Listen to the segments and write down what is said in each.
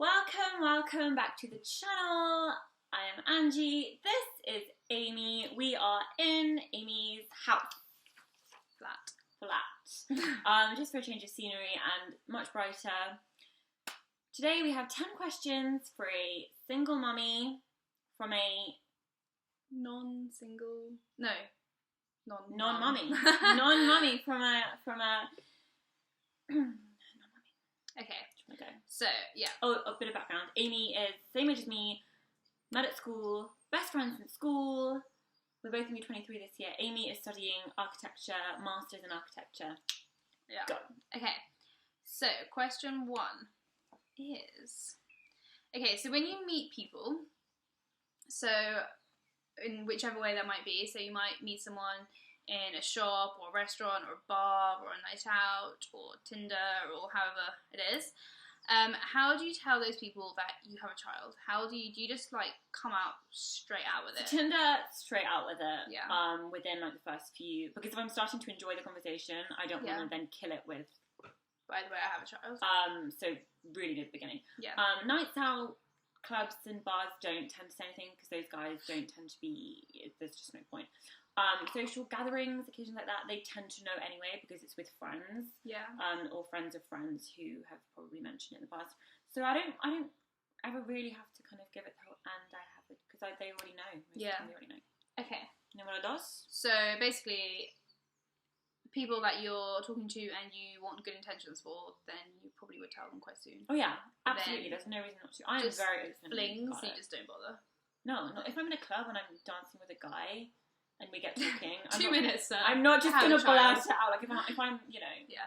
Welcome back to the channel. I am Angie. This is Amy. We are in Amy's house. Flat. Just for a change of scenery and much brighter. Today we have 10 questions for a single mummy from a non-mummy. non-mummy from a non-mummy. Okay. Okay. So, yeah. Oh, a bit of background. Amy is the same age as me, met at school, best friends in school. We're both going to be 23 this year. Amy is studying architecture, masters in architecture. Yeah. Go. Okay. So, question 1 is... Okay, so when you meet people, so in whichever way that might be, so you might meet someone in a shop or a restaurant or a bar or a night out or Tinder or however it is, how do you tell those people that you have a child? How do you just like come out straight out with it? Tinder, straight out with it. Yeah. Within like the first few, because if I'm starting to enjoy the conversation, I don't want to then kill it with. By the way, I have a child. So really near the beginning. Yeah. Nights out, clubs and bars don't tend to say anything because those guys don't tend to be. There's just no point. Social gatherings, occasions like that, they tend to know anyway because it's with friends. Yeah. Or friends of friends who have probably mentioned it in the past. So I don't ever really have to kind of give it the whole and I have it because they already know. Most of them they already know. Okay. You know what it does? So basically, people that you're talking to and you want good intentions for, then you probably would tell them quite soon. Oh yeah, absolutely. There's no reason not to. I am very open. Flings, you just don't bother. No, not if I'm in a club and I'm dancing with a guy. And we get talking. 2 minutes, sir. I'm not just going to blurt it out. Like, if I'm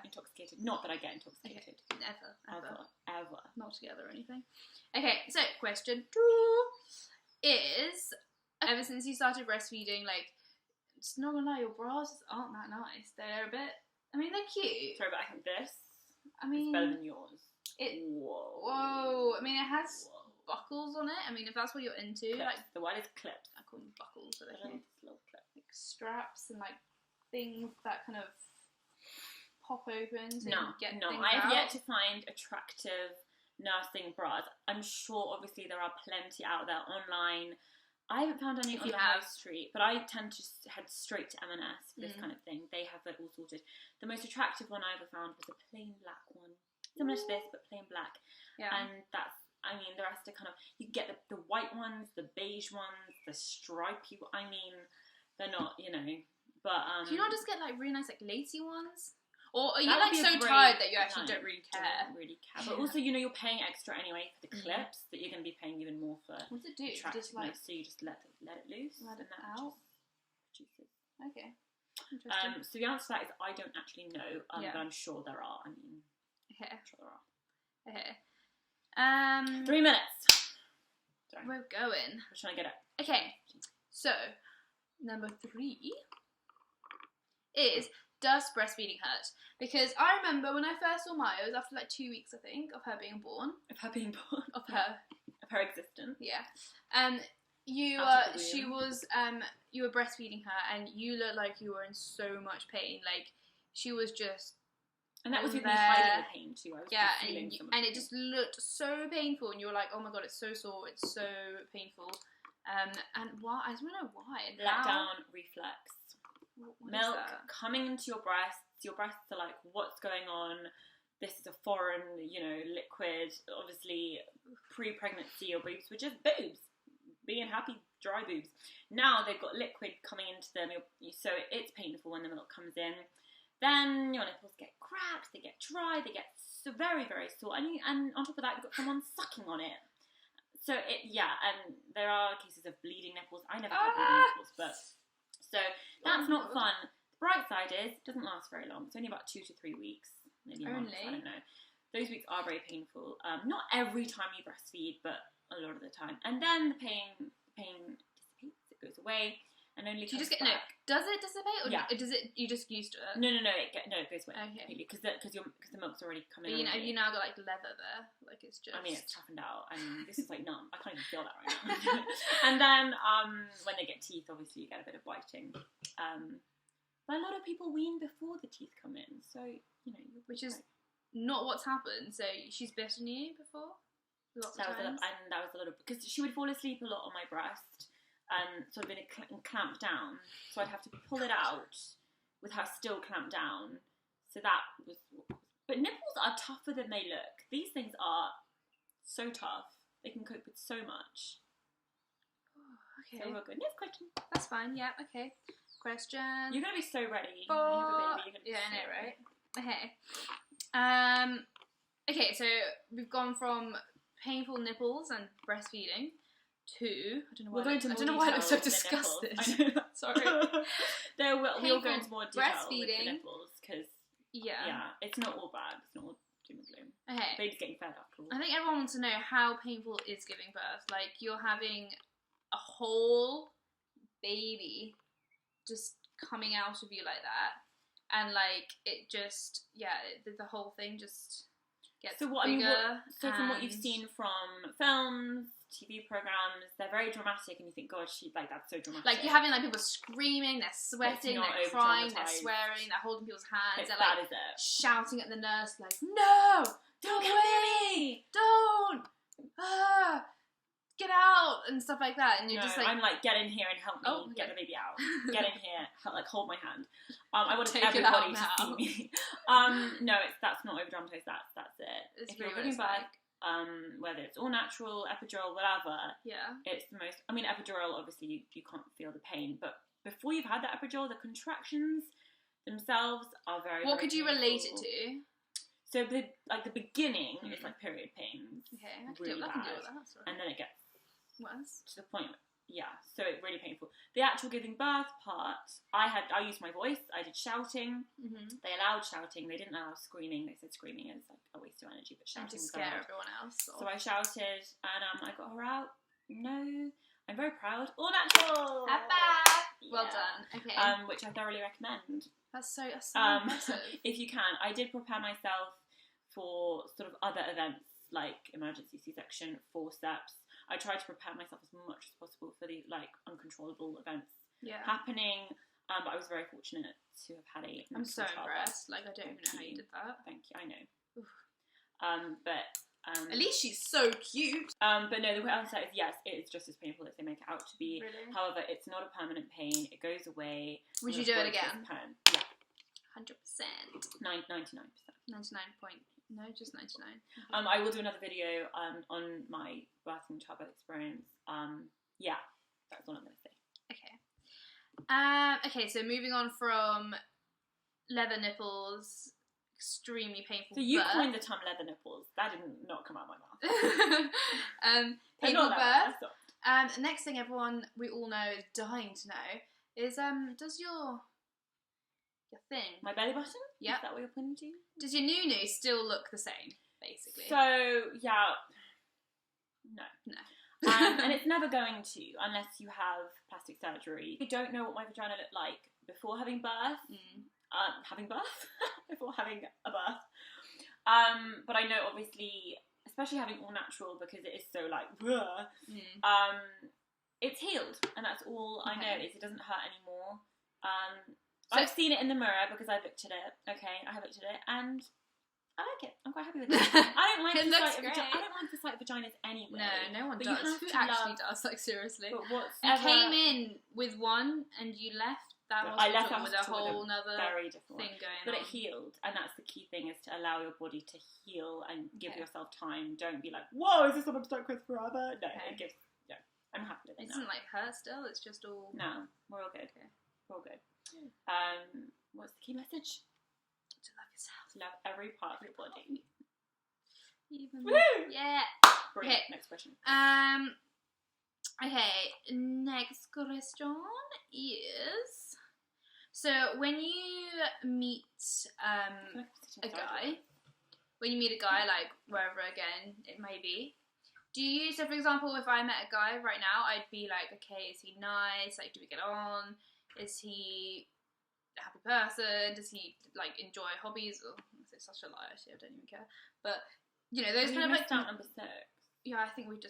intoxicated. Not that I get intoxicated. Okay. Ever. Not together or anything. Okay, so question 2 is, ever since you started breastfeeding, like, just not gonna lie, your bras aren't that nice. They're a bit, I mean, they're cute. Sorry, but I think this is better than yours. Whoa. I mean, it has buckles on it. I mean, if that's what you're into. Clips. Like, the word is clips. I call them buckles. So little clips. Like straps and like things that kind of pop open so No, I have yet to find attractive nursing bras. I'm sure obviously there are plenty out there online. I haven't found any on the high street, but I tend to head straight to M&S for this kind of thing. They have it all sorted. The most attractive one I ever found was a plain black one. Similar to this, but plain black. Yeah. And that's, I mean, the rest are kind of, you get the white ones, the beige ones, the stripy, I mean, they're not, but... Do you not just get, like, really nice, like, lacy ones? Or are you, like, so tired that you actually don't really care? I don't really care. But also, you're paying extra anyway for the clips, that you're going to be paying even more for. What does it do? Just, like, so you just let it loose. Let it out. Produces. Okay. Interesting. So the answer to that is I don't actually know, but I'm sure there are. I mean, I'm sure there are. Okay. 3 minutes. Sorry. We're going. I'm trying to get it. Okay. So, number 3 is, does breastfeeding hurt? Because I remember when I first saw Maya, it was after like 2 weeks, I think, of her being born. Of her being born? Of her. Of her existence. Yeah. You were breastfeeding her and you looked like you were in so much pain. Like, she was just... And that was with me hiding the pain too. I was and it just looked so painful and you were like, oh my god, it's so sore, it's so painful. And why? I don't know why. Letdown reflex. What Milk coming into your breasts are like, what's going on? This is a foreign, liquid. Obviously, pre-pregnancy, your boobs were just boobs. Being happy, dry boobs. Now they've got liquid coming into them, so it's painful when the milk comes in. Then your nipples get cracked, they get dry, they get so very, very sore. And on top of that, you've got someone sucking on it. So, and there are cases of bleeding nipples. I never had bleeding nipples, but... So, that's not fun. The bright side is, it doesn't last very long. It's only about 2 to 3 weeks. Maybe a month, I don't know. Those weeks are very painful. Not every time you breastfeed, but a lot of the time. And then the pain dissipates, it goes away. And only do you just get back. No? Does it dissipate, or does it? You just used to it? No. It goes away completely because the milk's already coming. But you now got like leather there, like it's just. I mean, it's toughened out. I mean, this is like numb. I can't even feel that right now. And then when they get teeth, obviously you get a bit of biting. But a lot of people wean before the teeth come in, so which is not what's happened. So she's bitten you before. Lots So of times. and that was a little, because she would fall asleep a lot on my breast, sort of in a clamped down. So I'd have to pull it out with her still clamped down. So that was. But nipples are tougher than they look. These things are so tough. They can cope with so much. Okay. So we're good. Next question. That's fine. Yeah. Okay. Question. You're gonna be so ready. For... When you have a baby, you're gonna be yeah, I so know, ready. right? Okay. Okay, so we've gone from painful nipples and breastfeeding to I don't know why I look so disgusted. Sorry. We'll go into more detail breastfeeding. with the nipples because it's not all bad. It's not all doom and gloom. Okay. Baby's getting fed after all. I think everyone wants to know how painful is giving birth. Like, you're having a whole baby just coming out of you like that, and like it just the whole thing just gets bigger. From what you've seen from films, TV programs, they're very dramatic, and you think, God, that's so dramatic. Like, you're having like people screaming, they're sweating, they're crying, they're swearing, they're holding people's hands, they're like shouting at the nurse, like, no, don't come near me, don't, get out, and stuff like that. And you're just like, I'm like, get in here and help me get the baby out. Get in here, like, hold my hand. I want Take everybody to see me. No, that's not over dramatized. That's it. It's if you're really giving birth, whether it's all natural, epidural, whatever, it's the most. I mean, epidural, obviously you can't feel the pain, but before you've had that epidural, the contractions themselves are very. What very could you painful. relate it to? So the beginning is like period pains. Okay, I can really do bad, that. Sorry. And then it gets worse to the point. So it's really painful. The actual giving birth part, I used my voice. I did shouting. Mm-hmm. They allowed shouting. They didn't allow screaming. They said screaming is like a waste of energy, but shouting to was scare allowed. everyone else. Or... So I shouted, and I got her out. No, I'm very proud. All natural. Well done. Okay. Which I thoroughly recommend. That's so impressive. If you can, I did prepare myself for sort of other events like emergency C-section, forceps. I tried to prepare myself as much as possible for the like uncontrollable events happening. But I was very fortunate to have had a. I'm so impressed. Like, I don't even know how you did that. Thank you. I know. Oof. At least she's so cute. But no, the answer is yes. It is just as painful as they make it out to be. Really? However, it's not a permanent pain. It goes away. Would you do it again? Yeah. 100%. 99%. 99 point. No, just 99. I will do another video on my birthing childbirth experience. That's all I'm going to say. Okay. Okay, so moving on from leather nipples, extremely painful. So you birth. coined the term leather nipples. That did not come out of my mouth. Painful birth. Next thing we all know is dying to know is does your thing, my belly button? Yeah. Is that what you're pointing to? Does your nunu still look the same, basically? So, no. And it's never going to, unless you have plastic surgery. I don't know what my vagina looked like before having birth. Before having a birth. But I know, obviously, especially having all natural, because it is so like, it's healed, and that's all I know. Is it doesn't hurt anymore. So I've seen it in the mirror because I looked at it. Okay, I have looked at it, and I like it. I'm quite happy with it. I don't like the sight of vaginas anyway. No one does. Who actually does? Like, seriously. But you came in with one and you left that hospital with a whole other very different thing going on. But it healed, and that's the key thing, is to allow your body to heal and give yourself time. Don't be like, whoa, is this what I'm stuck with forever? No, it gives. No, I'm happy with it. It doesn't like hurt still. It's just all. No, we're all good. Okay. We're all good. What's the key message? To love yourself. To love every part of your body. Even. Woo! Yeah. Brilliant. Okay. Next question. Okay. Next question is, so when you meet a guy, like wherever again it may be, do you, so for example, if I met a guy right now, I'd be like, okay, is he nice? Like, do we get on? Is he a happy person? Does he like enjoy hobbies? Oh, it's such a lie, actually, I don't even care. But you know, those kind of like number 6. Yeah, I think we'll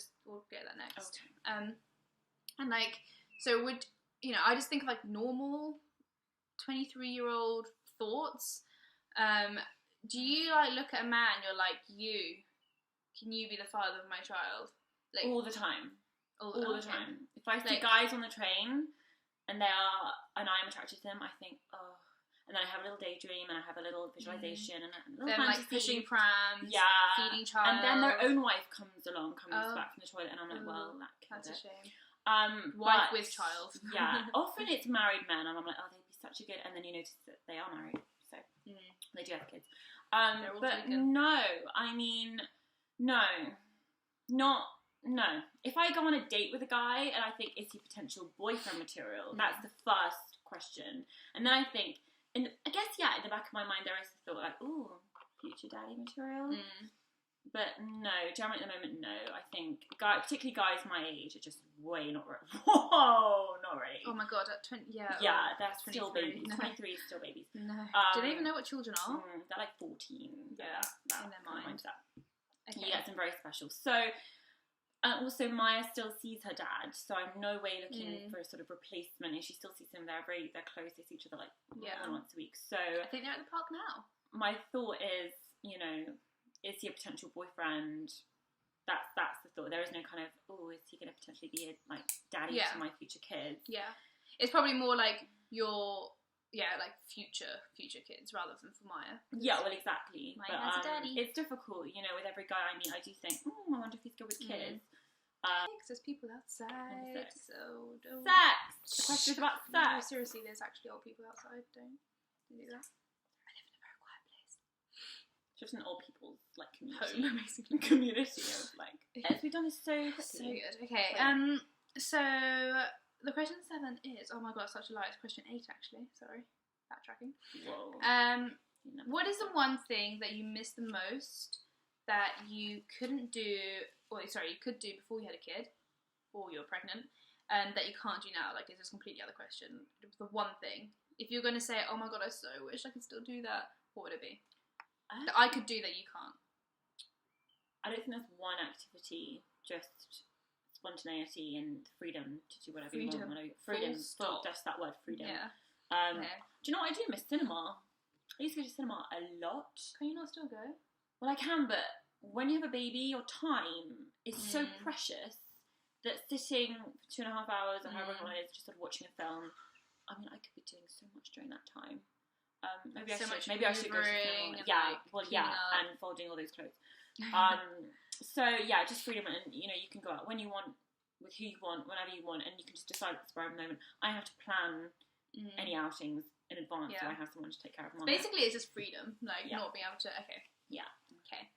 get that next. Okay. And like, so would I just think of like normal 23-year-old thoughts. Do you like look at a man and you're like, you can you be the father of my child? Like all the time. All the okay. time. If I see guys on the train and I'm attracted to them, I think, oh. And then I have a little daydream and I have a little visualization and a little them fantasy. like pushing prams, feeding child. And then their own wife comes back from the toilet, and I'm like, well, that's a shame. Wife with child. Yeah. Often it's married men, and I'm like, oh, they'd be such a good. And then you notice that they are married, so they do have kids. But no, I mean, no. If I go on a date with a guy and I think, is he potential boyfriend material? That's the first question. And then I think, in the back of my mind there is the thought like, ooh, future daddy material. But no, generally at the moment, no. I think, particularly guys my age, are just way not ready. Whoa, not ready. Oh my god, at 20, yeah, they're still babies. No. 23 is still babies. No. Do they even know what children are? They're like 14. Yeah, in their mind. Okay. You get some very special. So, and also Maya still sees her dad, so I'm no way looking for a sort of replacement. And she still sees him. They're close. They see each other like once a week. So I think they're at the park now. My thought is, is he a potential boyfriend? That's the thought. There is no kind of, is he going to potentially be a daddy to my future kids? Yeah, it's probably more like your future kids rather than for Maya. Yeah, well, exactly. Maya has a daddy. It's difficult, with every guy I meet. I do think, I wonder if he's good with kids. There's people outside, so don't. Sex. The question is about sex. No, seriously, there's actually old people outside. Don't do that. I live in a very quiet place. Just an old people's community. Home, basically. Community of yes, we've done this so quickly. So good. Okay. So the question 7 is, oh my god, such a lie. It's question 8 actually. Sorry, backtracking. Whoa. What is the one thing that you miss the most that you couldn't do, you could do before you had a kid, or you were pregnant, that you can't do now? It's just completely other question. The one thing, if you're going to say, oh my god, I so wish I could still do that, what would it be? That I could do that you can't. I don't think there's one activity, just spontaneity and freedom to do whatever you want. Freedom. Just that word, freedom. Yeah. Do you know what I do miss? Cinema. I used to go to cinema a lot. Can you not still go? Well, I can, but when you have a baby, your time is so precious that sitting for 2.5 hours or however long it is, just sort of watching a film, I mean, I could be doing so much during that time. Maybe I should go to the cinema. And folding all those clothes. So yeah, just freedom, and you can go out when you want, with who you want, whenever you want, and you can just decide at the spur of the moment. I have to plan any outings in advance, so I have someone to take care of them. Basically, it's just freedom, not being able to. Okay. Yeah. Okay.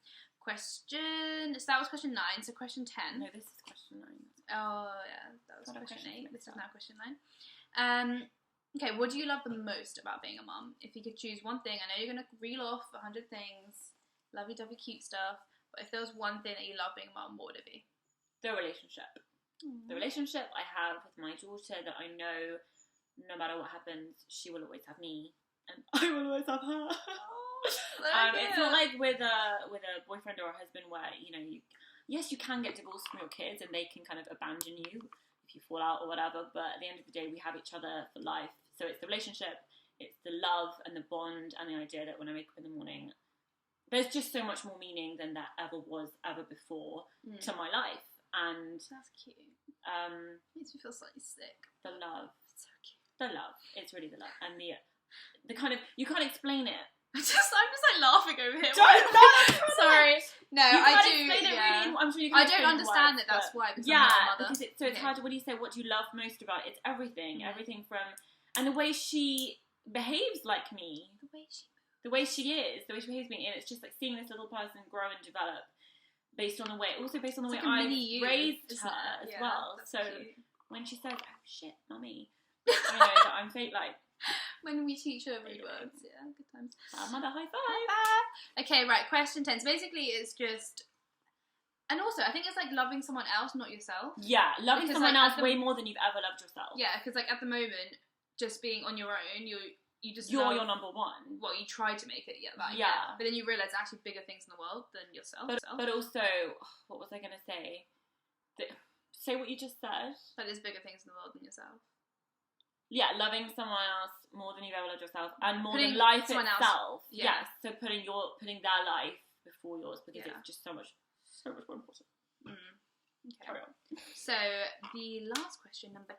Question. So that was question 9. So question 10. No, this is question 9. Oh yeah, that was question 8. This is now question 9. Okay, what do you love the most about being a mum? If you could choose one thing, I know you're gonna reel off 100 things, lovey-dovey cute stuff, but if there was one thing that you love being a mum, what would it be? The relationship. The relationship I have with my daughter, that I know no matter what happens, she will always have me, and I will always have her. It's not like with a boyfriend or a husband where yes, you can get divorced from your kids and they can kind of abandon you if you fall out or whatever, but at the end of the day we have each other for life. So it's the relationship, it's the love and the bond and the idea that when I wake up in the morning, there's just so much more meaning than that ever was ever before to my life. And that's cute. Makes me feel slightly sick. The love. It's so cute. The love. It's really the love. And the kind of, you can't explain it. I'm just laughing over here. Don't laugh! Sorry. No, I do. Really, I'm sure you can I don't understand that. That's why. Because I'm not a mother. Because it's hard to. When you say what do you love most about it, it's everything. Everything from, and the way she behaves like me. The way she is. The way she behaves me, and it's just seeing this little person grow and develop based on the way I raised her as well. So cute. When she says, "Oh shit, mummy," I know that I'm fake when we teach her every word. Yeah, good times. Mother high five. Okay, right, question 10. So basically it's just, and also I think it's loving someone else, not yourself. Yeah, loving someone else way more than you've ever loved yourself. Yeah, because at the moment, just being on your own, you're your number one. Well, you try to make it, but then you realise actually bigger things in the world than yourself. But also, what was I going to say? Say what you just said. That there's bigger things in the world than yourself. Yeah, loving someone else more than you've ever loved yourself, and more than life itself. Yes, so putting their life before yours, because it's just so much So much more important. Okay. Carry on. So the last question, number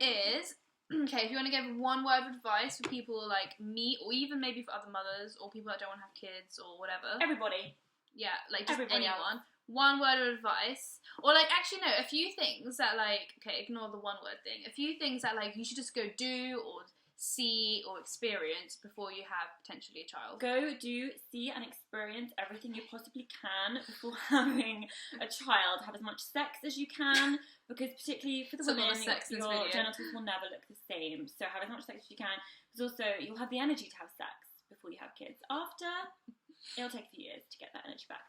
10, is okay. If you want to give one word of advice for people like me, or even maybe for other mothers or people that don't want to have kids or whatever. Everybody. Yeah, like just Everybody anyone. else. One word of advice, or like actually no, a few things that like ignore the one word thing. A few things that like you should just go do or see or experience before you have potentially a child. Go do, see and experience everything you possibly can before having a child. Have as much sex as you can, because particularly for the women, your genitals will never look the same. So have as much sex as you can, because also you'll have the energy to have sex before you have kids. After, it'll take a few years to get that energy back.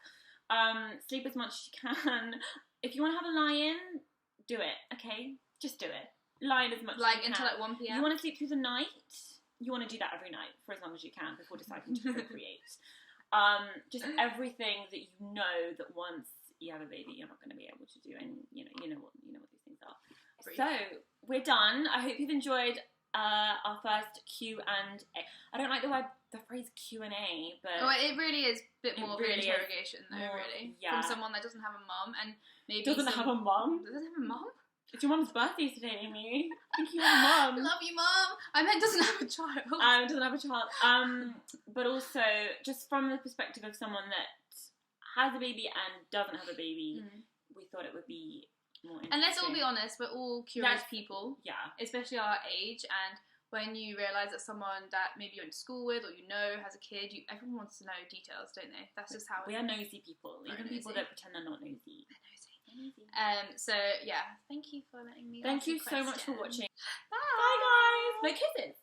Sleep as much as you can. If you want to have a lie-in, do it, okay? Just do it. Lie in as much as you can. Until like 1 p.m? You want to sleep through the night? You want to do that every night for as long as you can before deciding to procreate. Just everything that you know that once you have a baby you're not going to be able to do, and you know what these things are. Brief. So we're done. I hope you've enjoyed our first Q&A. I don't like the phrase Q&A, but it really is a bit more really of an interrogation though, really. Yeah. From someone that doesn't have a mum and maybe doesn't have a mum. Doesn't have a mum? It's your mum's birthday today, Amy. I think you have a mum. Love you, Mum. I meant doesn't have a child. Doesn't have a child. But also just from the perspective of someone that has a baby and doesn't have a baby, we thought it would be more interesting. And let's all be honest, we're all curious people. Yeah. Especially our age, and when you realise that someone that maybe you went to school with or you know has a kid, everyone wants to know details, don't they? That's just how we are nosy people. Very even people nosy. that pretend they're not nosy. They're nosy. So yeah, thank you for letting me. Thank ask you the so much for question. watching. Bye. Bye guys. No kisses.